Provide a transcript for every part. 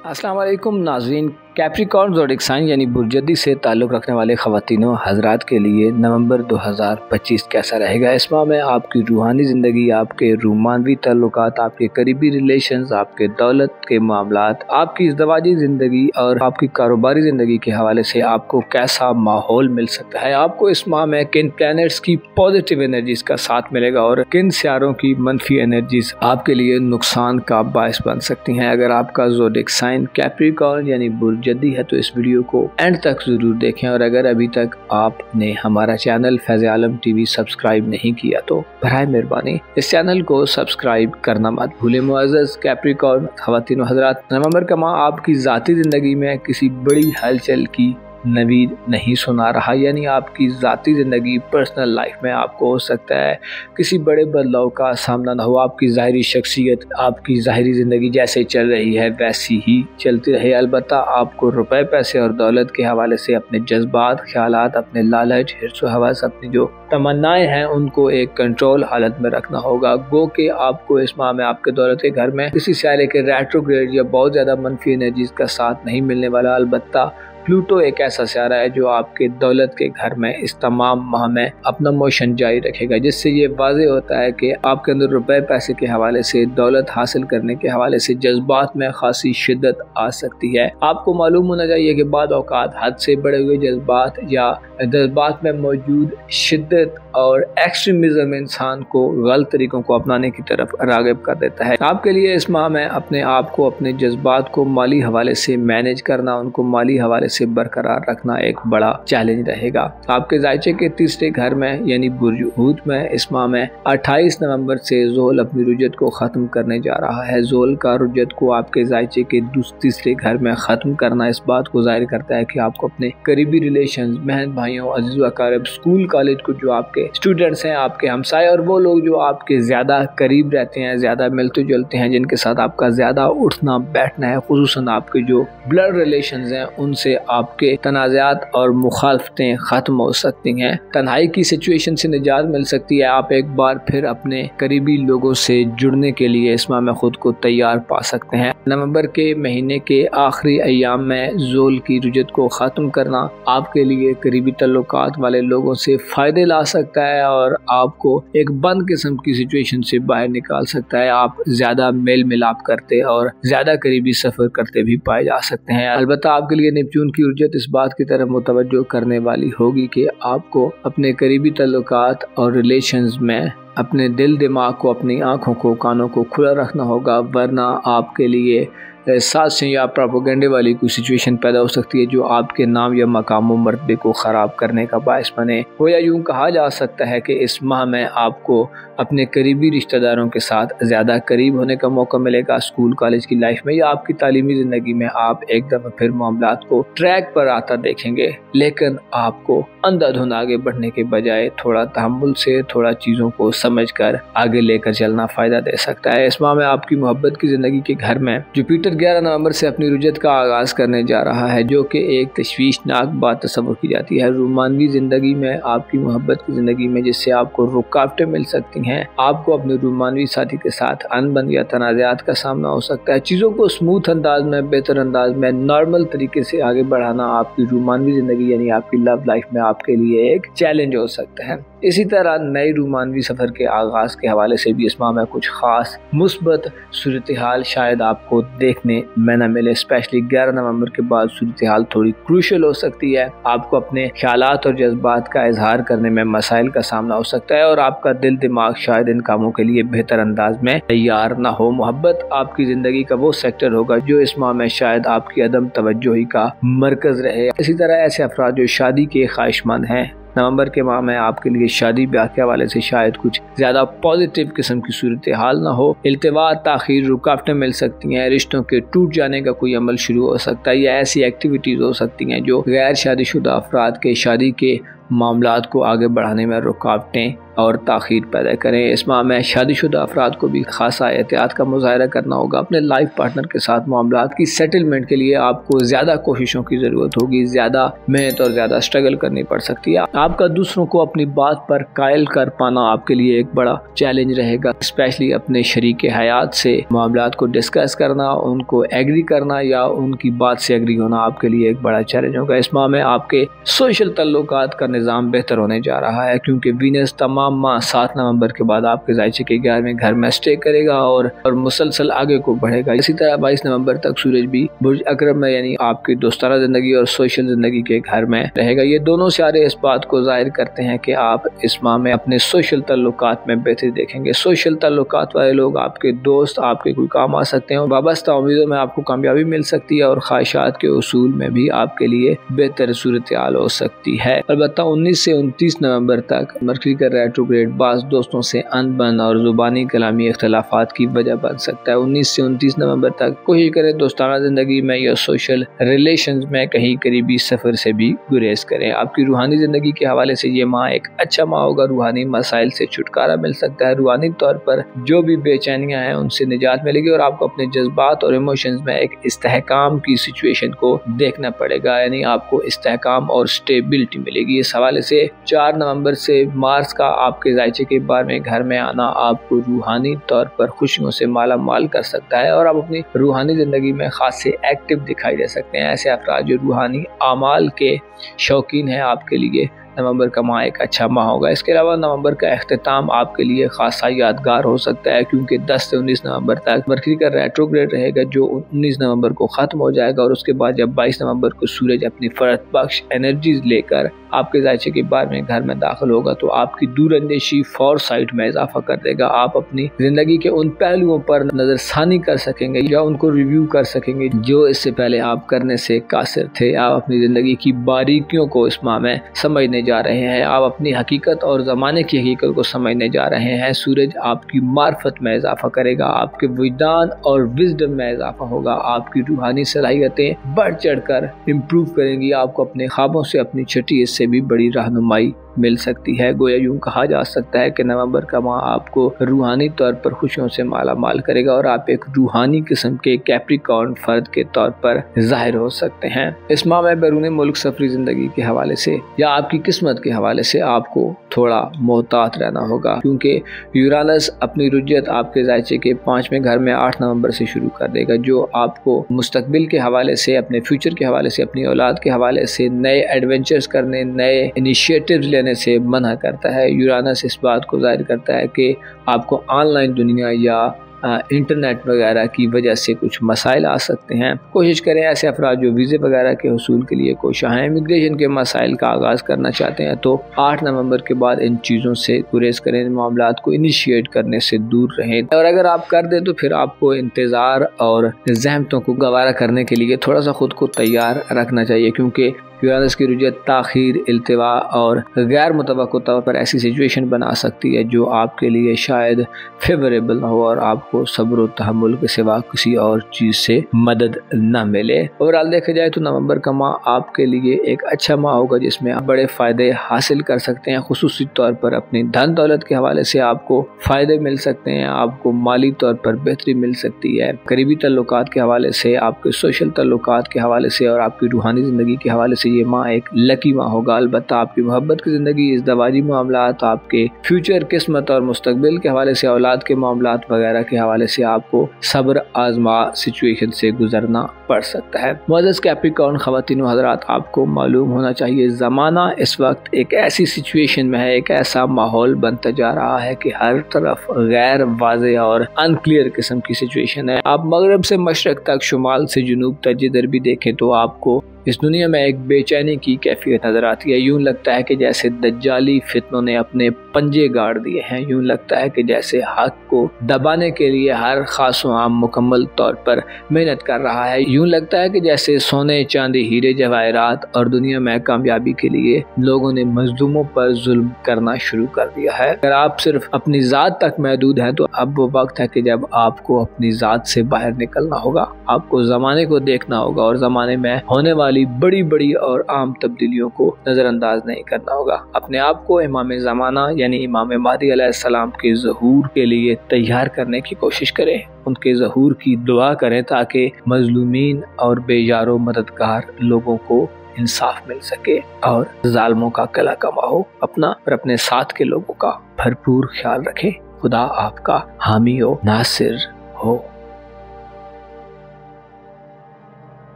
अस्सलाम वालेकुम नाज़रीन। कैप्रिकॉर्न ज़ोडिक साइन यानी बुर्जदी से ताल्लुक़ रखने वाले ख़वातीनों हज़रात के लिए नवंबर 2025 कैसा रहेगा। इस माह में आपकी रूहानी ज़िंदगी, आपके रूमानवी ताल्लुकात, आपके करीबी रिलेशंस, आपके दौलत के मामलात, आपकी इज़्दवाजी ज़िंदगी और आपकी कारोबारी ज़िंदगी के हवाले से आपको कैसा माहौल मिल सकता है। आपको इस माह में किन प्लैनेट्स की पॉजिटिव एनर्जीज़ का साथ मिलेगा और किन सियारों की मनफी एनर्जीज़ आपके लिए नुकसान का बायस बन सकती हैं। अगर आपका ज़ोडिक साइन कैप्रिकॉर्न यानी बुर्जदी है तो इस वीडियो को एंड तक जरूर देखें। और अगर अभी तक आपने हमारा चैनल फैज़ आलम टीवी सब्सक्राइब नहीं किया तो बराए मेहरबानी इस चैनल को सब्सक्राइब करना मत भूलें। मुअज़्ज़ज़ कैप्रिकॉर्न ख़वातीन हज़रात, नवंबर का माह आपकी ज़ाती ज़िंदगी में किसी बड़ी हलचल की नवीद नहीं सुना रहा, यानी आपकी ज़ाती ज़िंदगी पर्सनल लाइफ में आपको हो सकता है किसी बड़े बदलाव का सामना ना हो। आपकी ज़ाहिरी शख्सियत, आपकी ज़ाहिरी ज़िंदगी जैसे चल रही है वैसी ही चलती रहे। अलबत्ता आपको रुपए, पैसे और दौलत के हवाले से अपने जज्बात, ख्यालात, अपने लालच, हिर्स व हवस, अपनी जो तमन्नाएं हैं उनको एक कंट्रोल हालत में रखना होगा। गो कि आपको इस माह में आपके दौलत के घर में किसी सियारे के रेट्रोग्रेड या बहुत ज़्यादा मनफी एनर्जीज का साथ नहीं मिलने वाला। अलबत्ता प्लूटो एक ऐसा सियारा है जो आपके दौलत के घर में इस तमाम माह में अपना मोशन जारी रखेगा, जिससे ये वाज़े होता है कि आपके अंदर रुपए पैसे के हवाले से, दौलत हासिल करने के हवाले से जज्बात में खासी शिद्दत आ सकती है। आपको मालूम होना चाहिए कि बाद औकात हद से बढ़े हुए जज्बात या जज्बात में मौजूद शिद्दत और एक्सट्रीमिज्म इंसान को गलत तरीकों को अपनाने की तरफ राग़िब कर देता है। आपके लिए इस माह में अपने आप को, अपने जज्बात को माली हवाले से मैनेज करना, उनको माली हवाले से बरकरार रखना एक बड़ा चैलेंज रहेगा। आपके जायचे के तीसरे घर में यानी बुर्ज हूत में इस माह में 28 नवंबर से ज़ोल अपनी रुजत को ख़त्म करने जा रहा है। ज़ोल का रुजत को आपके जायचे के तीसरे घर में ख़त्म करना इस बात को ज़ाहिर करता है कि आपको अपने करीबी रिलेशन, बहन भाइयों, अज़ीज़ व अक़ारिब, स्कूल कॉलेज को जो आपके स्टूडेंट्स हैं, आपके हमसाए और वो लोग जो आपके ज़्यादा करीब रहते हैं, ज़्यादा मिलते जुलते हैं, जिनके साथ आपका ज़्यादा उठना बैठना है, खुसूसन आपके जो ब्लड रिलेशंस हैं उनसे आपके तनाज़ात और मुखालफतें ख़त्म हो सकती हैं। तन्हाई की सिचुएशन से निजात मिल सकती है। आप एक बार फिर अपने करीबी लोगों से जुड़ने के लिए इस माह में खुद को तैयार पा सकते हैं। नवंबर के महीने के आखिरी अय्याम में ज़ोल की रुजत को ख़त्म करना आपके लिए करीबी तल्लुकात वाले लोगों से फ़ायदे ला सकता है और आपको एक बंद किस्म की सिचुएशन से बाहर निकाल सकता है। आप ज़्यादा मेल मिलाप करते और ज़्यादा करीबी सफ़र करते भी पाए जा सकते हैं। अलबत्ता आपके लिए नेपच्यून की रुजत इस बात की तरफ मुतवज्जो करने वाली होगी कि आपको अपने करीबी तल्लुकात और रिलेशंस में अपने दिल दिमाग को, अपनी आँखों को, कानों को खुला रखना होगा, वरना आपके लिए साजिशें या प्रोपेगेंडे वाली कोई सिचुएशन पैदा हो सकती है जो आपके नाम या मकाम व मर्तबे को ख़राब करने का बायस बने हो। या यूँ कहा जा सकता है कि इस माह में आपको अपने करीबी रिश्तेदारों के साथ ज़्यादा करीब होने का मौका मिलेगा। स्कूल कॉलेज की लाइफ में या आपकी तालीमी ज़िंदगी में आप एक दफ़ा फिर मामलात को ट्रैक पर आता देखेंगे, लेकिन आपको अंधाधुंध आगे बढ़ने के बजाय थोड़ा तहम्मुल से, थोड़ा चीज़ों को समझ कर आगे लेकर चलना फ़ायदा दे सकता है। इस माह में आपकी मोहब्बत की ज़िंदगी के घर में जुपिटर 11 नवंबर से अपनी रुजत का आगाज़ करने जा रहा है, जो कि एक तशवीशनाक बात तस्वुर की जाती है। रूमानवी ज़िंदगी में, आपकी मोहब्बत की ज़िंदगी में, जिससे आपको रुकावटें मिल सकती हैं। आपको अपने रूमानवी साथी के साथ अनबन या तनाज़ात का सामना हो सकता है। चीज़ों को स्मूथ अंदाज में, बेहतर अंदाज में, नॉर्मल तरीके से आगे बढ़ाना आपकी रूमानवी ज़िंदगी यानी आपकी लव लाइफ में आपके लिए एक चैलेंज हो सकता है। इसी तरह नए रूमानवी सफ़र के आगाज़ के हवाले से भी इस माह में कुछ ख़ास मुस्बत सूरत हाल शायद आपको देखने में न मिले। स्पेशली 11 नवंबर के बाद सूरत हाल थोड़ी क्रूशल हो सकती है। आपको अपने ख्यालात और जज्बात का इजहार करने में मसाइल का सामना हो सकता है और आपका दिल दिमाग शायद इन कामों के लिए बेहतर अंदाज में तैयार न हो। मोहब्बत आपकी ज़िंदगी का वो सेक्टर होगा जो इस माह में शायद आपकी अदम तवज्जोही का मरकज़ रहे। इसी तरह ऐसे अफराद जो शादी के ख्वाहिशमंद हैं, नवंबर के माह में आपके लिए शादी ब्याह के हवाले से शायद कुछ ज़्यादा पॉजिटिव किस्म की सूरत हाल ना हो। इल्तिवा, ताख़ीर, रुकावटें मिल सकती हैं। रिश्तों के टूट जाने का कोई अमल शुरू हो सकता है या ऐसी एक्टिविटीज़ हो सकती हैं जो गैर शादीशुदा अफराद के शादी के معاملات کو آگے بڑھانے میں رکاوٹیں اور تاخیر پیدا کریں۔ اس ماہ میں شادی شدہ افراد کو بھی خاصا احتیاط کا مظاہرہ کرنا ہوگا۔ اپنے لائف پارٹنر کے ساتھ معاملات کی سیٹلمنٹ کے لیے آپ کو زیادہ کوششوں کی ضرورت ہوگی، زیادہ محنت اور زیادہ اسٹرگل کرنی پڑ سکتی ہے۔ آپ کا دوسروں کو اپنی بات پر قائل کر پانا آپ کے لیے ایک بڑا چیلنج رہے گا، اسپیشلی اپنے شریک حیات سے معاملات کو ڈسکس کرنا، ان کو ایگری کرنا یا ان کی بات سے ایگری ہونا آپ کے لیے ایک بڑا چیلنج ہوگا۔ اس ماہ میں آپ کے سوشل تعلقات کا نظام بہتر ہونے جا رہا ہے، کیونکہ وینس تمام ماہ 7 نومبر کے بعد آپ کے ذائچے کے 11ویں گھر میں اسٹے کرے گا اور مسلسل آگے کو بڑھے گا۔ اسی طرح 22 نومبر تک سورج بھی برج اکرم میں یعنی آپ کی دوستانہ زندگی اور سوشل زندگی کے گھر میں رہے گا۔ یہ دونوں ستارے اس بات کو ظاہر کرتے ہیں کہ آپ اس ماہ میں اپنے سوشل تعلقات میں بہتری دیکھیں گے۔ سوشل تعلقات والے لوگ آپ کے دوست آپ کے کوئی کام آ سکتے ہیں، وابستہ امیدوں میں آپ کو کامیابی مل سکتی ہے اور خواہشات کے اصول میں بھی آپ کے لیے بہتر صورتحال ہو سکتی ہے۔ البتہ 19 سے 29 نومبر تک مرکری کا ریٹروگریڈ بعض دوستوں سے انبن اور زبانی کلامی اختلافات کی وجہ بن سکتا ہے۔ 19 سے 29 نومبر تک کوشش کریں دوستانہ زندگی میں یا سوشل ریلیشنز میں کہیں قریبی سفر سے بھی گریز کریں۔ آپ کی روحانی زندگی کے حوالے سے یہ ماہ ایک اچھا ماہ ہوگا۔ روحانی مسائل سے چھٹکارا مل سکتا ہے، روحانی طور پر جو بھی بے چینیاں ہیں ان سے نجات ملے گی اور آپ کو اپنے جذبات اور ایموشنز میں ایک استحکام کی سچویشن کو دیکھنا پڑے گا، یعنی آپ کو استحکام اور سٹیبلٹی ملے گی۔ اس حوالے سے 4 نومبر سے مارس کا آپ کے ذائچے کے 12ویں گھر میں آنا آپ کو روحانی طور پر خوشیوں سے مالا مال کر سکتا ہے اور آپ اپنی روحانی زندگی میں خاص سے ایکٹیو دکھائی دے سکتے ہیں۔ ایسے افراد جو روحانی اعمال کے شوقین ہیں، آپ کے لیے نومبر کا ماہ ایک اچھا ماہ ہوگا۔ اس کے علاوہ نومبر کا اختتام آپ کے لیے خاصا یادگار ہو سکتا ہے، کیونکہ 10 سے 19 نومبر تک مرکری کا ریٹروگریڈ رہے گا جو 19 نومبر کو ختم ہو جائے گا اور اس کے بعد جب 22 نومبر کو سورج اپنی فرحت بخش انرجیز لے کر آپ کے ذائچے کے 12ویں گھر میں داخل ہوگا تو آپ کی دور اندیشی فور سائٹ میں اضافہ کر دے گا۔ آپ اپنی زندگی کے ان پہلوؤں پر نظر ثانی کر سکیں گے یا ان کو ریویو کر سکیں گے جو اس سے پہلے آپ کرنے سے قاصر تھے۔ آپ اپنی زندگی کی باریکیوں کو اس ماہ میں سمجھنے جا رہے ہیں، آپ اپنی حقیقت اور زمانے کی حقیقت کو سمجھنے جا رہے ہیں۔ سورج آپ کی معرفت میں اضافہ کرے گا، آپ کے وجدان اور وزڈم میں اضافہ ہوگا، آپ کی روحانی صلاحیتیں بڑھ چڑھ کر امپروو کریں گی، آپ کو اپنے خوابوں سے اپنی چھٹی اس سے بھی بڑی رہنمائی مل سکتی ہے۔ گویا یوں کہا جا سکتا ہے کہ نومبر کا ماہ آپ کو روحانی طور پر خوشیوں سے مالا مال کرے گا اور آپ ایک روحانی قسم کے کیپریکارن فرد کے طور پر ظاہر ہو سکتے ہیں۔ اس ماہ میں بیرون ملک سفری زندگی کے حوالے سے یا آپ کی قسمت کے حوالے سے آپ کو تھوڑا محتاط رہنا ہوگا، کیونکہ یورانس اپنی رجحت آپ کے ذائچے کے 5ویں گھر میں 8 نومبر سے شروع کر دے گا، جو آپ کو مستقبل کے حوالے سے، اپنے فیوچر کے حوالے سے، اپنی اولاد کے حوالے سے نئے ایڈونچرز کرنے، نئے انیشیٹیوز لینے سے منع کرتا ہے۔ یورانس اس بات کو ظاہر کرتا ہے کہ آپ کو آن لائن دنیا یا انٹرنیٹ وغیرہ کی وجہ سے کچھ مسائل آ سکتے ہیں۔ کوشش کریں ایسے افراد جو ویزے وغیرہ کے حصول کے لیے کوشاں ہیں، امیگریشن کے مسائل کا آغاز کرنا چاہتے ہیں تو 8 نومبر کے بعد ان چیزوں سے گریز کریں، معاملات کو انیشیٹ کرنے سے دور رہیں اور اگر آپ کر دیں تو پھر آپ کو انتظار اور زحمتوں کو گوارا کرنے کے لیے تھوڑا سا خود کو تیار رکھنا چاہیے، کیونکہ یورانس کی رجحت تاخیر، التوا اور غیر متوقع طور پر ایسی سچویشن بنا سکتی ہے جو آپ کے لیے شاید فیوریبل نہ ہو اور آپ کو صبر و تحمل کے سوا کسی اور چیز سے مدد نہ ملے۔ اوورآل دیکھا جائے تو نومبر کا ماہ آپ کے لیے ایک اچھا ماہ ہوگا جس میں آپ بڑے فائدے حاصل کر سکتے ہیں، خصوصی طور پر اپنی دھن دولت کے حوالے سے آپ کو فائدے مل سکتے ہیں، آپ کو مالی طور پر بہتری مل سکتی ہے، قریبی تعلقات کے حوالے سے، آپ کے سوشل تعلقات کے حوالے سے اور آپ کی روحانی زندگی کے حوالے سے یہ ماہ ایک لکی ماہ ہوگا۔ البتہ آپ کی محبت کی زندگی، ازدواجی معاملات، آپ کے فیوچر، قسمت اور مستقبل کے حوالے سے، اولاد کے معاملات وغیرہ کے حوالے سے آپ کو صبر آزما سچویشن سے گزرنا پڑ سکتا ہے۔ معزز کیپریکارن خواتین و حضرات، آپ کو معلوم ہونا چاہیے زمانہ اس وقت ایک ایسی سچویشن میں ہے، ایک ایسا ماحول بنتا جا رہا ہے کہ ہر طرف غیر واضح اور انکلیئر قسم کی سچویشن ہے۔ آپ مغرب سے مشرق تک، شمال سے جنوب تک جدھر بھی دیکھیں تو آپ کو اس دنیا میں ایک بے چینی کی کیفیت نظر آتی ہے۔ یوں لگتا ہے کہ جیسے دجالی فتنوں نے اپنے پنجے گاڑ دیے ہیں، یوں لگتا ہے کہ جیسے حق کو دبانے کے لیے ہر خاص و عام مکمل طور پر محنت کر رہا ہے، یوں यूं लगता है कि जैसे सोने चांदी हीरे जवाहरात और दुनिया में कामयाबी के लिए लोगों ने मजलूमों पर जुल्म करना शुरू कर दिया है। अगर आप सिर्फ अपनी जात तक महदूद हैं तो अब वो वक्त है कि जब आपको अपनी जात से बाहर निकलना होगा। आपको जमाने को देखना होगा और जमाने में होने वाली बड़ी बड़ी और आम तब्दीलियों को नजरअंदाज नहीं करना होगा। अपने आप को इमाम ज़माना यानी इमाम महदी अलैहिस्सलाम के ज़हूर के लिए तैयार करने की कोशिश करें। उनके ज़हूर की दुआ करें ताकि मजलूमीन और बेयारो मददगार लोगों को इंसाफ मिल सके और जालिमों का कला कमा हो। अपना और अपने साथ के लोगों का भरपूर ख्याल रखें। खुदा आपका हामी हो, नासिर हो।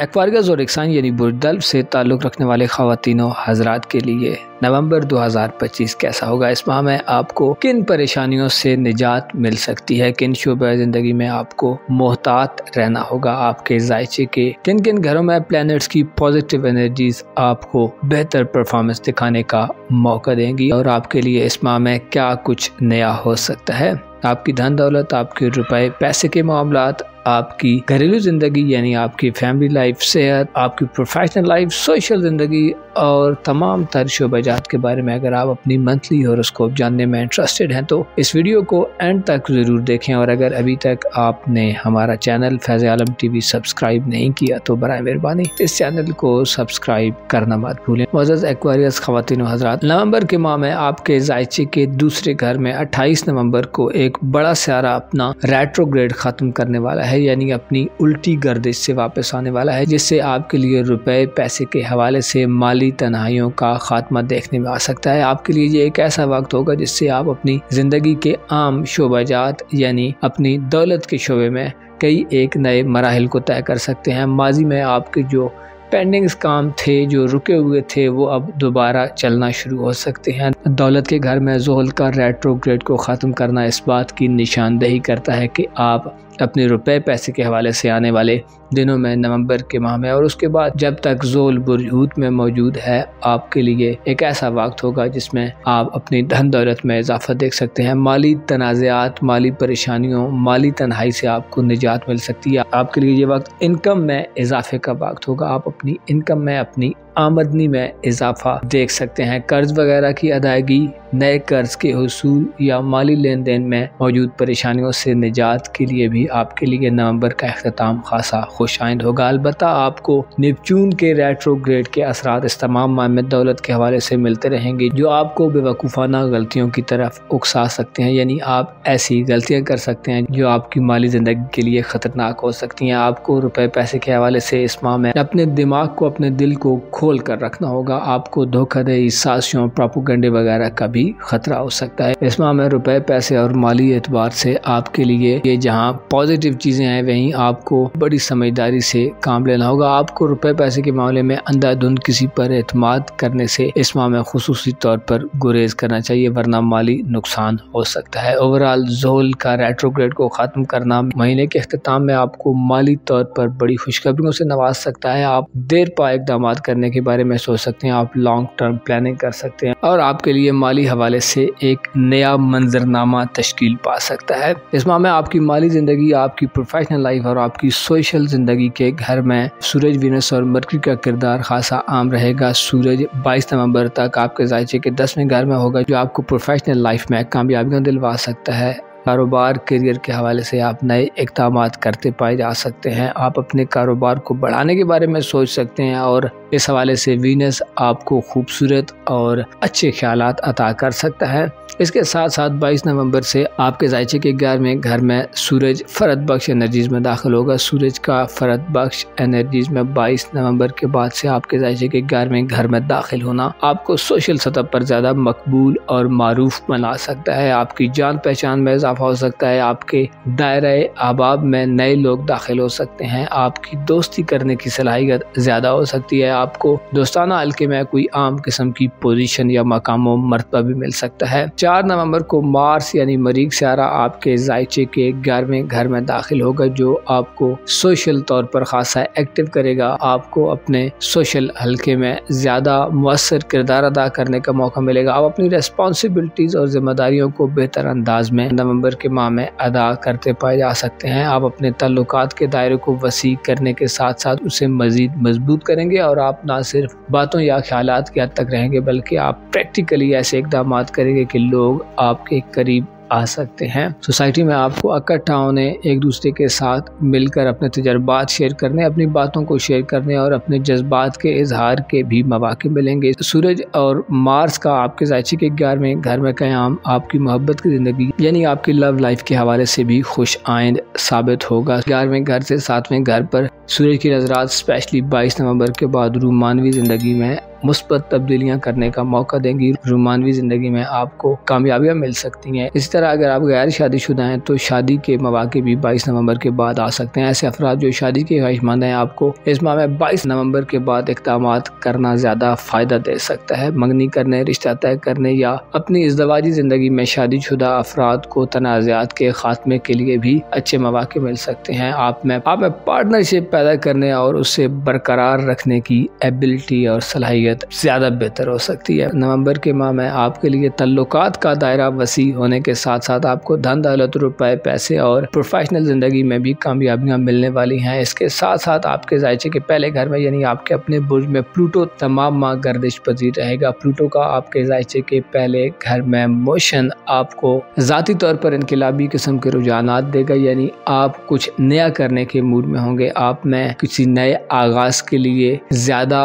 एक्वारियस ज़ोडिक साइन यानी बुर्ज से ताल्लुक़ रखने वाले ख़वातीनों हज़रात के लिए नवंबर 2025 कैसा होगा? इस माह में आपको किन परेशानियों से निजात मिल सकती है? किन शोबे ज़िंदगी में आपको मोहतात रहना होगा? आपके जायचे के किन किन घरों में प्लैनेट्स की पॉजिटिव एनर्जीज आपको बेहतर परफॉर्मेंस दिखाने का मौका देंगी और आपके लिए इस माह में क्या कुछ नया हो सकता है? आपकी धन दौलत, आपके रुपए पैसे के मामलात, आपकी घरेलू ज़िंदगी यानी आपकी फैमिली लाइफ, सेहत, आपकी प्रोफेशनल लाइफ, सोशल ज़िंदगी और तमाम तर शोबाजात के बारे में अगर आप अपनी मंथली हॉरोस्कोप जानने में इंटरेस्टेड हैं तो इस वीडियो को एंड तक ज़रूर देखें। और अगर अभी तक आपने हमारा चैनल फैज़ आलम टीवी सब्सक्राइब नहीं किया तो बराए मेहरबानी इस चैनल को सब्सक्राइब करना मत भूलें। मुअज़्ज़ज़ एक्वारियस ख़वातीन व हज़रात, नवंबर के माह में आपके जायचे के दूसरे घर में 28 नवंबर को एक बड़ा सियारा अपना रेट्रोग्रेड ख़त्म करने वाला है, यानी अपनी उल्टी गर्दिश से वापस आने वाला है, जिससे आपके लिए रुपए पैसे के हवाले से माली तन्हाइयों का खात्मा देखने में आ सकता है। आपके लिए ये एक ऐसा वक्त होगा जिससे आप अपनी जिंदगी के आम शोबाजात यानी अपनी दौलत के शोबे में कई एक नए मराहिल को तय कर सकते हैं। माजी में आपके जो पेंडिंग्स काम थे, जो रुके हुए थे, वो अब दोबारा चलना शुरू हो सकते हैं। दौलत के घर में ज़ोहल का रेट्रोग्रेड को ख़त्म करना इस बात की निशानदेही करता है कि आप अपने रुपए पैसे के हवाले से आने वाले दिनों में नवंबर के माह में और उसके बाद जब तक ज़ोल बुरहूत में मौजूद है आपके लिए एक ऐसा वक्त होगा जिसमें आप अपनी धन दौलत में इजाफा देख सकते हैं। माली तनाज़ात, माली परेशानियों, माली तन्हाई से आपको निजात मिल सकती है। आपके लिए ये वक्त इनकम में इजाफे का वक्त होगा। आप अपनी इनकम में, अपनी आमदनी में इजाफा देख सकते हैं। कर्ज वगैरह की अदायगी, नए कर्ज के हुसूल या माली लेन देन में मौजूद परेशानियों से निजात के लिए भी आपके लिए नवंबर का इख्तिताम खासा खुशाइंद होगा। अलबत्ता आपको नेपच्यून के रेट्रोग्रेड के असरात इस तमाम माह में दौलत के हवाले से मिलते रहेंगे जो आपको बेवकूफ़ाना गलतियों की तरफ उकसा सकते हैं, यानी आप ऐसी गलतियां कर सकते हैं जो आपकी माली ज़िंदगी के लिए ख़तरनाक हो सकती हैं। आपको रुपए पैसे के हवाले से इस माह में अपने दिमाग को, अपने दिल को खोल कर रखना होगा। आपको धोखाधड़ी, साजिशों, प्रोपेगेंडे वगैरह का भी खतरा हो सकता है। इस माह में रुपए पैसे और माली एतबार से आपके लिए ये जहां पॉजिटिव चीजें हैं वहीं आपको बड़ी समझदारी से काम लेना होगा। आपको रुपए पैसे के मामले में अंधाधुंध किसी पर एतमाद करने से इस माह में खुसूसी तौर पर गुरेज करना चाहिए, वरना माली नुकसान हो सकता है। ओवरऑल ज़ोहल का रेट्रोग्रेड को खत्म करना महीने के इख्तिताम में आपको माली तौर पर बड़ी खुशखबरियों से नवाज सकता है। आप देर पा इक़दाम करने के बारे में सोच सकते हैं, आप लॉन्ग टर्म प्लानिंग कर सकते हैं और आपके लिए माली हवाले से एक नया मंजरनामा तश्कील पा सकता है। इस माह में आपकी माली जिंदगी, आपकी प्रोफेशनल लाइफ और आपकी सोशल जिंदगी के घर में सूरज, वीनस और मरकरी का किरदार खासा आम रहेगा। सूरज 22 नवंबर तक आपके जायचे के 10वें घर में होगा जो आपको प्रोफेशनल लाइफ में कामयाबियां दिलवा सकता है। कारोबार, करियर के हवाले से आप नए इक़दाम करते पाए जा सकते हैं। आप अपने कारोबार को बढ़ाने के बारे में सोच सकते हैं और इस हवाले से वीनस आपको खूबसूरत और अच्छे ख्यालात अता कर सकता है। इसके साथ साथ 22 नवंबर से आपके जायचे के 11वें घर में सूरज फरद बख्श एनर्जीज में दाखिल होगा। सूरज का फरद बख्श एनर्जीज में 22 नवंबर के बाद से आपके जायचे के 11वें घर में दाखिल होना आपको सोशल सतह पर ज़्यादा मकबूल और मारूफ बना सकता है। आपकी जान पहचान में इजाफा हो सकता है। आपके दायरे अहबाब में नए लोग दाखिल हो सकते हैं। आपकी दोस्ती करने की सलाहियत ज़्यादा हो सकती है। आपको दोस्ताना हल्के में कोई आम किस्म की पोजीशन या मकाम व मर्तबा भी मिल सकता है। 4 नवंबर को मार्स यानी मरीख सियारा आपके जायचे के 11वें घर में दाखिल होगा जो आपको सोशल तौर पर खासा एक्टिव करेगा। आपको अपने सोशल हल्के में ज़्यादा मुअस्सर किरदार अदा करने का मौका मिलेगा। आप अपनी रेस्पॉन्सिबिलिटीज़ और जिम्मेदारियों को बेहतर अंदाज में नवंबर नवंबर के माह में अदा करते पाए जा सकते हैं। आप अपने ताल्लुकात के दायरे को वसी करने के साथ साथ उसे मजीद मजबूत करेंगे और आप ना सिर्फ बातों या ख्यालात के हद तक रहेंगे बल्कि आप प्रैक्टिकली ऐसे इक़दाम करेंगे कि लोग आपके करीब आ सकते हैं। सोसाइटी में आपको इकट्ठा होने, एक दूसरे के साथ मिलकर अपने तजर्बात शेयर करने, अपनी बातों को शेयर करने और अपने जज्बात के इजहार के भी मौके मिलेंगे। सूरज और मार्स का आपके ज़ायचे के 11वें घर में क़याम आपकी मोहब्बत की ज़िंदगी यानी आपकी लव लाइफ के हवाले से भी खुश आइंद साबित होगा। 11वें घर से 7वें घर पर सूरज की नज़रात स्पेशली 22 नवंबर के बाद रूमानवी ज़िंदगी में मुस्बत तब्दीलियां करने का मौका देंगी। रूमानवी ज़िंदगी में आपको कामयाबियां मिल सकती हैं। इसी तरह अगर आप गैर शादीशुदा हैं तो शादी के मौके भी 22 नवंबर के बाद आ सकते हैं। ऐसे अफराद जो शादी के ख्वाहिशमंद हैं, आपको इस माह में 22 नवंबर के बाद इक़दाम करना ज़्यादा फ़ायदा दे सकता है। मंगनी करने, रिश्ता तय करने या अपनी इज़दवाजी ज़िंदगी में शादीशुदा अफराद को तनाज़ात के खात्मे के लिए भी अच्छे मौके मिल सकते हैं। आप में पार्टनरशिप पैदा करने और उसे बरकरार रखने की एबिलिटी और सलाहियत ज्यादा बेहतर हो सकती है। नवंबर के माह में आपके लिए तल्लुकात का दायरा वसी होने के साथ साथ आपको धन दौलत, रुपए, पैसे और प्रोफेशनल जिंदगी में भी कामयाबियां मिलने वाली हैं। इसके साथ साथ आपके ज़ायचे के पहले घर में यानी आपके अपने बुर्ज में प्लूटो तमाम माह गर्दिश पजीर रहेगा। प्लूटो का आपके ज़ायचे के पहले घर में मोशन आपको ज़ाती तौर पर इनकलाबी किस्म के रुझानात देगा, यानी आप कुछ नया करने के मूड में होंगे। आप में किसी नए आगाज के लिए ज्यादा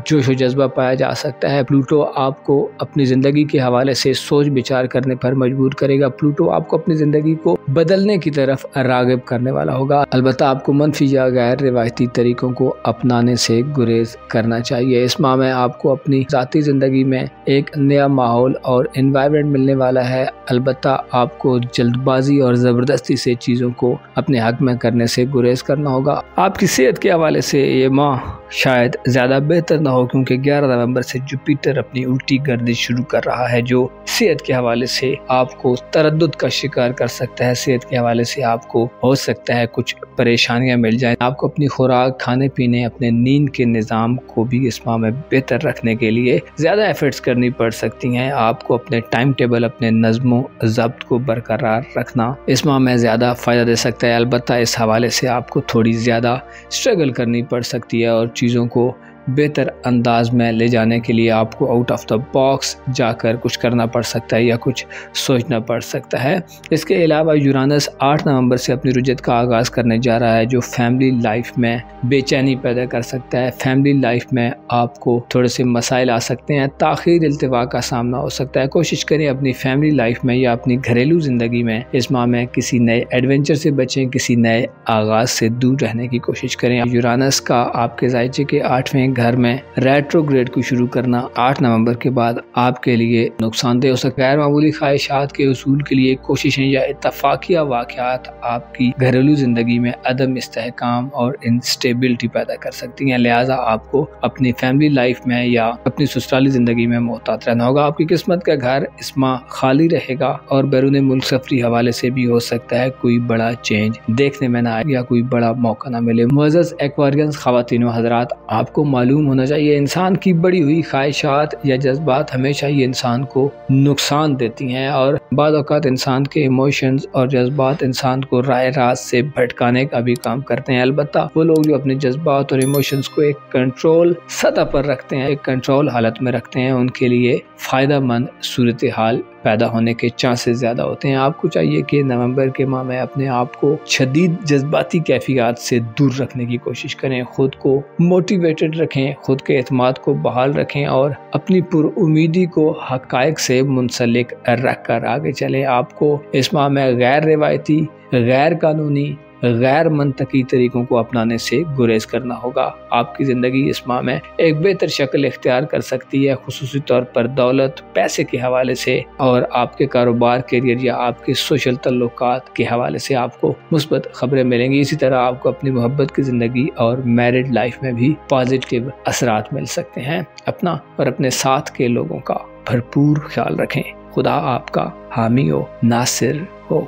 जोश और जज्बा पाया जा सकता है। प्लूटो आपको अपनी ज़िंदगी के हवाले से सोच विचार करने पर मजबूर करेगा। प्लूटो आपको अपनी ज़िंदगी को बदलने की तरफ राग़िब करने वाला होगा। अलबत्ता आपको मनफी या गैर रिवायती तरीकों को अपनाने से गुरेज करना चाहिए। इस माह में आपको अपनी ज़ाती ज़िंदगी में एक नया माहौल और एनवायरनमेंट मिलने वाला है। अलबत्ता आपको जल्दबाजी और ज़बरदस्ती से चीज़ों को अपने हक में करने से गुरेज करना होगा। आपकी सेहत के हवाले से ये माह शायद ज़्यादा बेहतर ना हो, क्योंकि 11 नवंबर से जुपिटर अपनी उल्टी गर्दिश शुरू कर रहा है, जो सेहत के हवाले से आपको तरद्दुद का शिकार कर सकता है। सेहत के हवाले से आपको हो सकता है कुछ परेशानियां मिल जाएं। आपको अपनी खुराक, खाने पीने, अपने नींद के निज़ाम को भी इस माह में बेहतर रखने के लिए ज़्यादा एफर्ट्स करनी पड़ सकती हैं। आपको अपने टाइम टेबल, अपने नज़्मो ज़ब्त को बरकरार रखना इस माह में ज़्यादा फ़ायदा दे सकता है। अलबत्ता इस हवाले से आपको थोड़ी ज़्यादा स्ट्रगल करनी पड़ सकती है और चीज़ों को बेहतर अंदाज में ले जाने के लिए आपको आउट ऑफ द बॉक्स जाकर कुछ करना पड़ सकता है या कुछ सोचना पड़ सकता है। इसके अलावा यूरानस 8 नवंबर से अपनी रुजत का आगाज़ करने जा रहा है, जो फैमिली लाइफ में बेचैनी पैदा कर सकता है। फैमिली लाइफ में आपको थोड़े से मसाइल आ सकते हैं, ताख़ीर इल्तिवा का सामना हो सकता है। कोशिश करें अपनी फैमिली लाइफ में या अपनी घरेलू ज़िंदगी में इस माह में किसी नए एडवेंचर से बचें, किसी नए आगाज़ से दूर रहने की कोशिश करें। यूरानस का आपके ज़ायचे के 8वें घर में रेट्रोग्रेड को शुरू करना 8 नवंबर के बाद आपके लिए नुकसानदेह हो सकता है। गैर मामूली ख्वाहिशात के उसूल के लिए कोशिशें या इत्तफाकिया वाक़यात आपकी घरेलू ज़िंदगी में अदम इस्तेहकाम और इंस्टेबिलिटी पैदा कर सकती हैं। लिहाजा आपको अपनी फैमिली लाइफ में या अपनी ससुराली ज़िंदगी में मोहतात रहना होगा। आपकी किस्मत का घर इस माह खाली रहेगा और बैरून मुल्क सफरी हवाले से भी हो सकता है कोई बड़ा चेंज देखने में ना आए या कोई बड़ा मौका ना मिले। मुअज़्ज़ज़ एक्वेरियंस ख़वातीन व हज़रात, आपको मालूम होना चाहिए इंसान की बड़ी हुई ख्वाहिशात या जज्बात हमेशा ही इंसान को नुकसान देती हैं और बाद औक़ात इंसान के इमोशंस और जज्बात इंसान को राह रास्त से भटकाने का भी काम करते हैं। अलबत्ता वो लोग जो अपने जज्बात और इमोशंस को एक कंट्रोल सतह पर रखते हैं, एक कंट्रोल हालत में रखते हैं, उनके लिए फ़ायदा मंद सूरत हाल पैदा होने के चांसेस ज़्यादा होते हैं। आपको चाहिए कि नवंबर के माह में अपने आप को शदीद जज्बाती कैफियत से दूर रखने की कोशिश करें, खुद को मोटिवेटेड रखें, खुद के एतमाद को बहाल रखें और अपनी पुरुमीदी को हक़ाइक़ से मुंसलिक रख कर आगे चलें। आपको इस माह में गैर रिवायती, गैर कानूनी, गैर मंतकी तरीकों को अपनाने से गुरेज करना होगा। आपकी ज़िंदगी इस माह में एक बेहतर शक्ल इख्तियार कर सकती है, खुसूसी तौर पर दौलत, पैसे के हवाले से और आपके कारोबार, करियर या आपके सोशल तल्लुकात के हवाले से आपको मुस्बत खबरें मिलेंगी। इसी तरह आपको अपनी मोहब्बत की ज़िंदगी और मैरिड लाइफ में भी पॉजिटिव असरात मिल सकते हैं। अपना और अपने साथ के लोगों का भरपूर ख्याल रखें। खुदा आपका हामी हो, नासिर हो।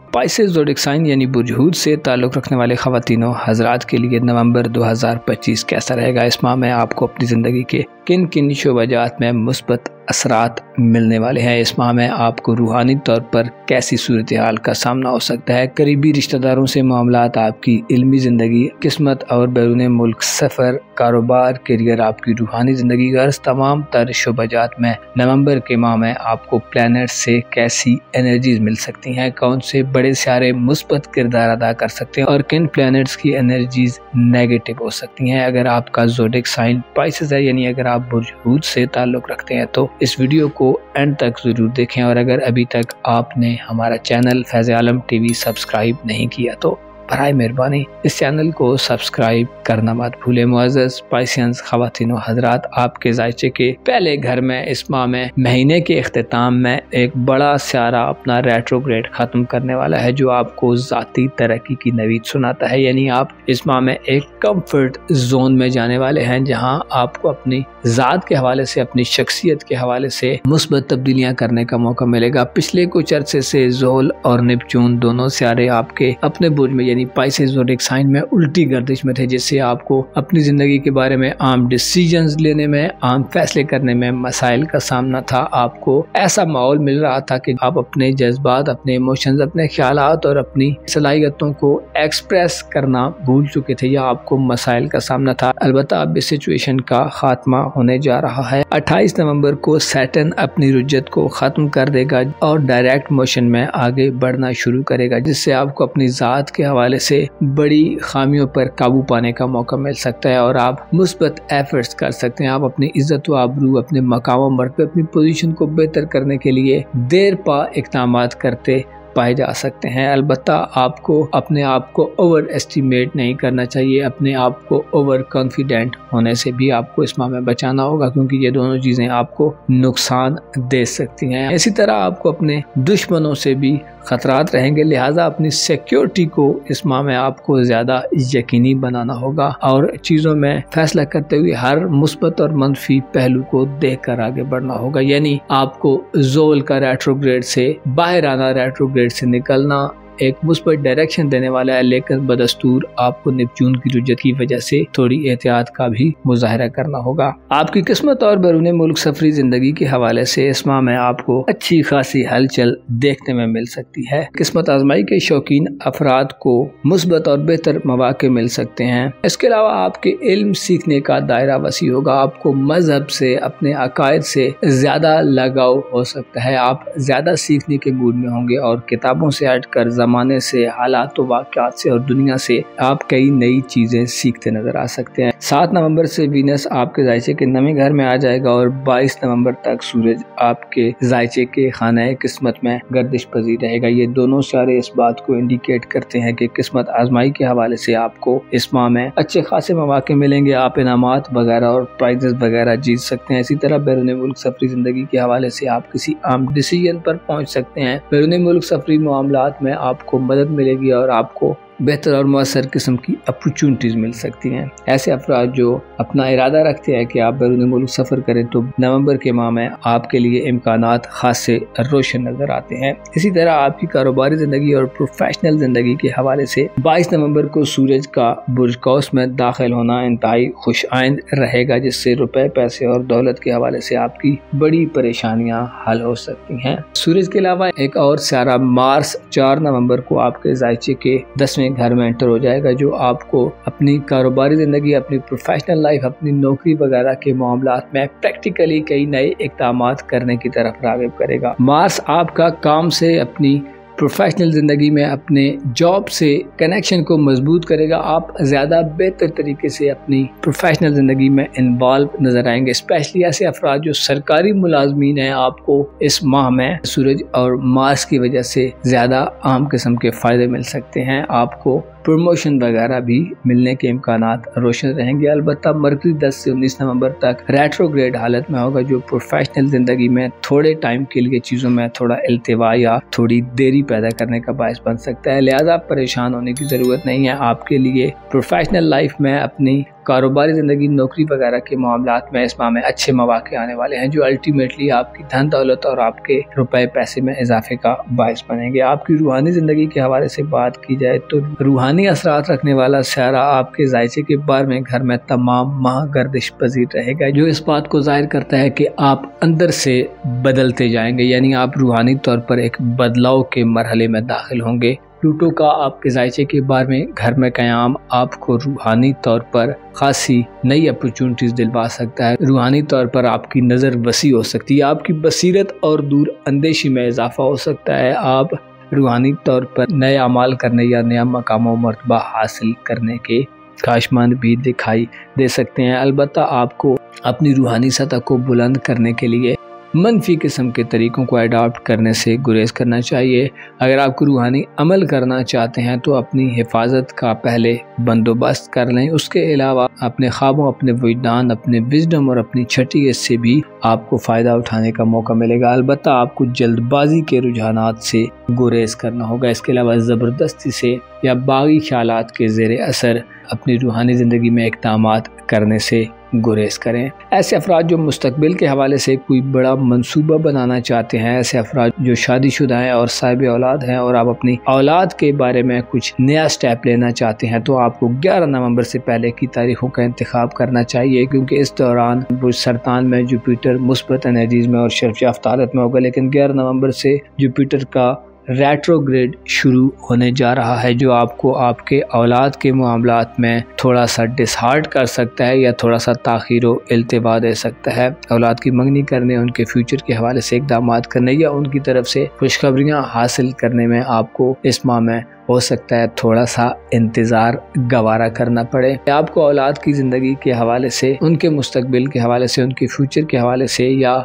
स्पाइसेस ज़ोडिएक साइन यानी बुर्ज हूद से ताल्लुक़ रखने वाले ख़वातीनों हज़रात के लिए नवंबर 2025 कैसा रहेगा। इस माह में आपको अपनी ज़िंदगी के किन किन शोबाजात में मुस्बत असरात मिलने वाले हैं। इस माह में आपको रूहानी तौर पर कैसी सूरत-ए-हाल का सामना हो सकता है, करीबी रिश्तेदारों से मामलात, आपकी इल्मी ज़िंदगी, किस्मत और बैरून मुल्क सफ़र, कारोबार, करियर, आपकी रूहानी ज़िंदगी, गर्ज तमाम तर शुबजात में नवंबर के माह में आपको प्लैनेट से कैसी एनर्जीज मिल सकती हैं, कौन से बड़े सारे मुस्बत किरदार अदा कर सकते हैं और किन प्लैनेट्स की एनर्जीज नेगेटिव हो सकती हैं। अगर आपका ज़ोडिक साइन पाइसेस है, यानी अगर आप बुर्ज हूत से ताल्लुक़ रखते हैं, तो इस वीडियो को एंड तक ज़रूर देखें। और अगर अभी तक आपने हमारा चैनल फैज़ आलम टीवी सब्सक्राइब नहीं किया तो बराए मेहरबानी इस चैनल को सब्सक्राइब करना मत भूलें। मुअज़्ज़ज़ पाइसियंस ख़वातीन व हज़रात, आपके ज़ायचे के पहले घर में इस माह में महीने के इख्तिताम में एक बड़ा सारा अपना रेट्रोग्रेड ख़त्म करने वाला है, जो आपको ज़ाती तरक्की की नवीद सुनाता है। यानी आप इस माह में एक कम्फर्ट जोन में जाने वाले हैं, जहाँ आपको अपनी ज़ात के हवाले से, अपनी शख्सियत के हवाले से मुस्बत तब्दीलियाँ करने का मौका मिलेगा। पिछले कुछ अरसे से ज़ोहल और नेपच्यून दोनों सितारे आपके अपने बुर्ज में यानी पाइसेस ज़ोडिक साइन में उल्टी गर्दिश में थे, जिससे आपको अपनी ज़िंदगी के बारे में आम डिसीजंस लेने में, आम फैसले करने में मसाइल का सामना था। आपको ऐसा माहौल मिल रहा था कि आप अपने जज्बात, अपने इमोशंस, अपने ख्यालात और अपनी सलाहियतों को एक्सप्रेस करना भूल चुके थे, या आपको मसाइल का सामना था। अलबत्ता अब इस सिचुएशन का खात्मा होने जा रहा है। 28 नवंबर को सैटर्न अपनी रुज्जत को ख़त्म कर देगा और डायरेक्ट मोशन में आगे बढ़ना शुरू करेगा, जिससे आपको अपनी ज़ात के हवाले से बड़ी खामियों पर काबू पाने का मौका मिल सकता है और आप मुस्बत एफर्ट्स कर सकते हैं। आप अपनी इज्जत व आबरू, अपने मकाम मर्तबे, अपनी पोजीशन को बेहतर करने के लिए देर पा इक़दामात करते पाए जा सकते हैं। अलबत्ता आपको अपने आप को ओवर एस्टिमेट नहीं करना चाहिए, अपने आप को ओवर कॉन्फिडेंट होने से भी आपको इस माह में बचाना होगा, क्योंकि ये दोनों चीज़ें आपको नुकसान दे सकती हैं। इसी तरह आपको अपने दुश्मनों से भी खतरात रहेंगे, लिहाजा अपनी सिक्योरिटी को इस माह में आपको ज़्यादा यकीनी बनाना होगा और चीज़ों में फैसला करते हुए हर मुस्बत और मनफी पहलू को देख कर आगे बढ़ना होगा। यानी आपको ज़ोल का रेट्रोग्रेड से बाहर आना, रेट्रोग्रेड से निकलना एक मुस्बत डायरेक्शन देने वाला है, लेकिन बदस्तूर आपको नेपच्यून की रुज्जत की वजह से थोड़ी एहतियात का भी मुजाहरा करना होगा। आपकी किस्मत और बैरून मुल्क सफरी जिंदगी के हवाले से इस माह में आपको अच्छी खासी हलचल देखने में मिल सकती है। किस्मत आजमाई के शौकीन अफराद को मुस्बत और बेहतर मौके मिल सकते हैं। इसके अलावा आपके इल्म सीखने का दायरा वसी होगा। आपको मजहब से, अपने अकायद से ज्यादा लगाव हो सकता है। आप ज्यादा सीखने के मूड में होंगे और किताबों से हटकर ज़माने से, हालात व वाक़यात से और दुनिया से आप कई नई चीज़ें सीखते नजर आ सकते हैं। 7 नवंबर से वीनस आपके ज़ायचे के नवे घर में आ जाएगा और 22 नवंबर तक सूरज आपके ज़ायचे के खाना किस्मत में गर्दिश पजीर रहेगा। ये दोनों सारे इस बात को इंडिकेट करते हैं कि किस्मत आजमाई के हवाले से आपको इस माह में अच्छे खासे मौके मिलेंगे। आप इनामात वगैरह और प्राइजेस वगैरह जीत सकते हैं। इसी तरह बैरून मुल्क सफरी जिंदगी के हवाले से आप किसी आम डिसीजन पर पहुंच सकते हैं। बैरून मुल्क सफरी मामलात में आपको मदद मिलेगी और आपको बेहतर और मौसर किस्म की अपॉर्चुनिटीज मिल सकती हैं। ऐसे अफराद जो अपना इरादा रखते हैं कि आप बैरून मुल्क सफ़र करें, तो नवंबर के माह में आपके लिए इम्कानात खासे रोशन नजर आते हैं। इसी तरह आपकी कारोबारी ज़िंदगी और प्रोफेशनल ज़िंदगी के हवाले से 22 नवंबर को सूरज का बुर्ज कौस में दाखिल होना इंतहाई खुश आइंद रहेगा, जिससे रुपए, पैसे और दौलत के हवाले से आपकी बड़ी परेशानियां हल हो सकती हैं। सूरज के अलावा एक और सितारा मार्स 4 नवंबर को आपके ज़ायचे के 10वें घर में एंटर हो जाएगा, जो आपको अपनी कारोबारी जिंदगी, अपनी प्रोफेशनल लाइफ, अपनी नौकरी वगैरह के मामलात में प्रैक्टिकली कई नए इक़दामात करने की तरफ राग़िब करेगा। मार्स आपका काम से, अपनी प्रोफेशनल ज़िंदगी में, अपने जॉब से कनेक्शन को मजबूत करेगा। आप ज़्यादा बेहतर तरीके से अपनी प्रोफेशनल ज़िंदगी में इन्वॉल्व नज़र आएंगे। स्पेशली ऐसे अफराद जो सरकारी मुलाजमीन हैं, आपको इस माह में सूरज और मार्स की वजह से ज़्यादा आम किस्म के फ़ायदे मिल सकते हैं। आपको प्रमोशन वगैरह भी मिलने के इम्कानात रोशन रहेंगे। अलबत्ता मरकरी 10 से 19 नवंबर तक रेट्रोग्रेड हालत में होगा, जो प्रोफेशनल ज़िंदगी में थोड़े टाइम के लिए चीज़ों में थोड़ा इल्तिवा या थोड़ी देरी पैदा करने का बायस बन सकता है। लिहाजा परेशान होने की ज़रूरत नहीं है। आपके लिए प्रोफेशनल लाइफ में अपनी कारोबारी ज़िंदगी, नौकरी वगैरह के मामलात में इस माह में अच्छे मौके आने वाले हैं जो अल्टीमेटली आपकी धन दौलत और आपके रुपए पैसे में इजाफे का बायस बनेंगे। आपकी रूहानी ज़िंदगी के हवाले से बात की जाए तो रूहानी असरात रखने वाला सियारा आपके जायचे के बार में घर में तमाम माह गर्दिश पजीर रहेगा, जो इस बात को जाहिर करता है कि आप अंदर से बदलते जाएंगे, यानी आप रूहानी तौर पर एक बदलाव के मरहले में दाखिल होंगे। प्लूटो का आपके जायचे के बार में घर में क़याम आपको रूहानी तौर पर खासी नई अपॉर्चुनिटीज़ दिलवा सकता है। रूहानी तौर पर आपकी नज़र वसी हो सकती है, आपकी बसीरत और दूर अंदेशी में इजाफा हो सकता है। आप रूहानी तौर पर नए अमाल करने या नया मकाम व मर्तबा हासिल करने के ख्वाहिशमंद भी दिखाई दे सकते हैं। अलबत्ता आपको अपनी रूहानी सतह को बुलंद करने के लिए मनफी किस्म के तरीक़ों को अडॉप्ट करने से गुरेज करना चाहिए। अगर आपको रूहानी अमल करना चाहते हैं तो अपनी हिफाजत का पहले बंदोबस्त कर लें। उसके अलावा अपने ख्वाबों, अपने विजदान, अपने विजडम और अपनी छठी से भी आपको फ़ायदा उठाने का मौका मिलेगा। अलबत्ता आपको जल्दबाजी के रुझानात से गुरेज करना होगा। इसके अलावा ज़बरदस्ती से या बागी ख्यालात के ज़ेरे असर अपनी रूहानी ज़िंदगी में इक़दामात करने से गुरेज करें। ऐसे अफराद जो मुस्तकबिल के हवाले से कोई बड़ा मंसूबा बनाना चाहते हैं, ऐसे अफराद जो शादीशुदा हैं और साहिब औलाद हैं और आप अपनी औलाद के बारे में कुछ नया स्टेप लेना चाहते हैं, तो आपको 11 नवंबर से पहले की तारीखों का इंतखाब करना चाहिए, क्योंकि इस दौरान बुर्ज सरतान में जुपिटर मुस्बत एनर्जीज में और शर्फ याफ्ता हालत में होगा। लेकिन 11 नवंबर से जुपिटर का रेट्रोग्रेड शुरू होने जा रहा है, जो आपको आपके औलाद के मामलात में थोड़ा सा डिसहार्ट कर सकता है या थोड़ा सा ताख़ीर व इल्तिवा दे सकता है। औलाद की मंगनी करने, उनके फ्यूचर के हवाले से इक़दामात करने या उनकी तरफ से खुशखबरियाँ हासिल करने में आपको इस माह में हो सकता है थोड़ा सा इंतज़ार गवारा करना पड़े। आपको औलाद की ज़िंदगी के हवाले से, उनके मुस्तकबिल के हवाले से, उनके फ्यूचर के हवाले से या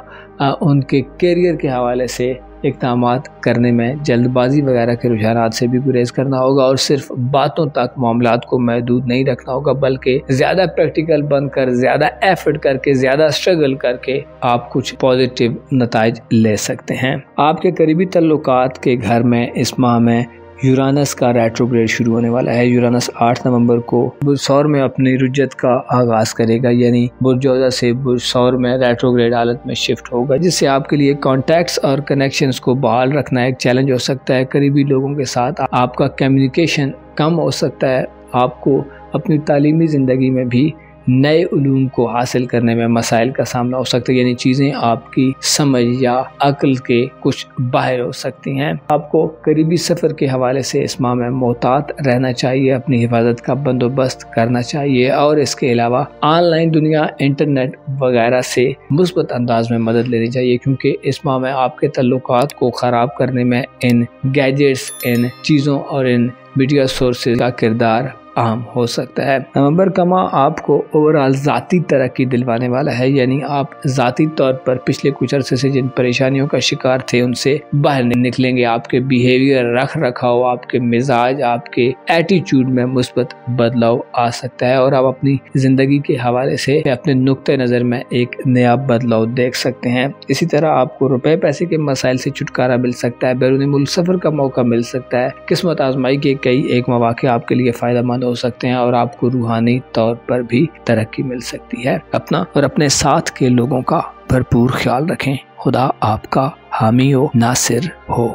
उनके कैरियर के हवाले से इक़दामात करने में जल्दबाजी वगैरह के रुझानात से भी गुरेज करना होगा और सिर्फ बातों तक मामलात को महदूद नहीं रखना होगा, बल्कि ज़्यादा प्रैक्टिकल बनकर, ज़्यादा एफर्ट करके, ज़्यादा स्ट्रगल करके आप कुछ पॉजिटिव नताइज ले सकते हैं। आपके करीबी तल्लुकात के घर में इस माह में यूरानस का रेट्रोग्रेड शुरू होने वाला है। यूरानस 8 नवंबर को बुर्ज सौर में अपनी रुजत का आगाज़ करेगा, यानी बुर्ज जोधा से बुर्ज सौर में रेट्रोग्रेड हालत में शिफ्ट होगा, जिससे आपके लिए कॉन्टैक्ट्स और कनेक्शंस को बहाल रखना एक चैलेंज हो सकता है। करीबी लोगों के साथ आपका कम्युनिकेशन कम हो सकता है। आपको अपनी तालीमी ज़िंदगी में भी नए उलूम को हासिल करने में मसाइल का सामना हो सकता है, यानी चीज़ें आपकी समझ या अक्ल के कुछ बाहर हो सकती हैं। आपको करीबी सफ़र के हवाले से इस माह में मोहतात रहना चाहिए, अपनी हिफाजत का बंदोबस्त करना चाहिए और इसके अलावा ऑनलाइन दुनिया, इंटरनेट वगैरह से मुस्बत अंदाज में मदद लेनी चाहिए, क्योंकि इस माह में आपके तल्लुकात को ख़राब करने में इन गैजेट्स, इन चीज़ों और इन मीडिया सोर्सेज का किरदार अहम हो सकता है। नवंबर का माह आपको ओवरऑल ज़ाती तरक्की दिलवाने वाला है, यानी आप ज़ाती तौर पर पिछले कुछ अरसे से जिन परेशानियों का शिकार थे उनसे बाहर निकलेंगे। आपके बिहेवियर, रख रखाव, आपके मिजाज, आपके एटीट्यूड में मुस्बत बदलाव आ सकता है और आप अपनी ज़िंदगी के हवाले से अपने नुक्ते नज़र में एक नया बदलाव देख सकते हैं। इसी तरह आपको रुपए पैसे के मसाइल से छुटकारा मिल सकता है, बैरूनी मुल्क सफ़र का मौका मिल सकता है। किस्मत आजमाई के कई एक मौके आपके लिए फ़ायदा हो सकते हैं और आपको रूहानी तौर पर भी तरक्की मिल सकती है। अपना और अपने साथ के लोगों का भरपूर ख्याल रखें। खुदा आपका हामी हो, नासिर हो।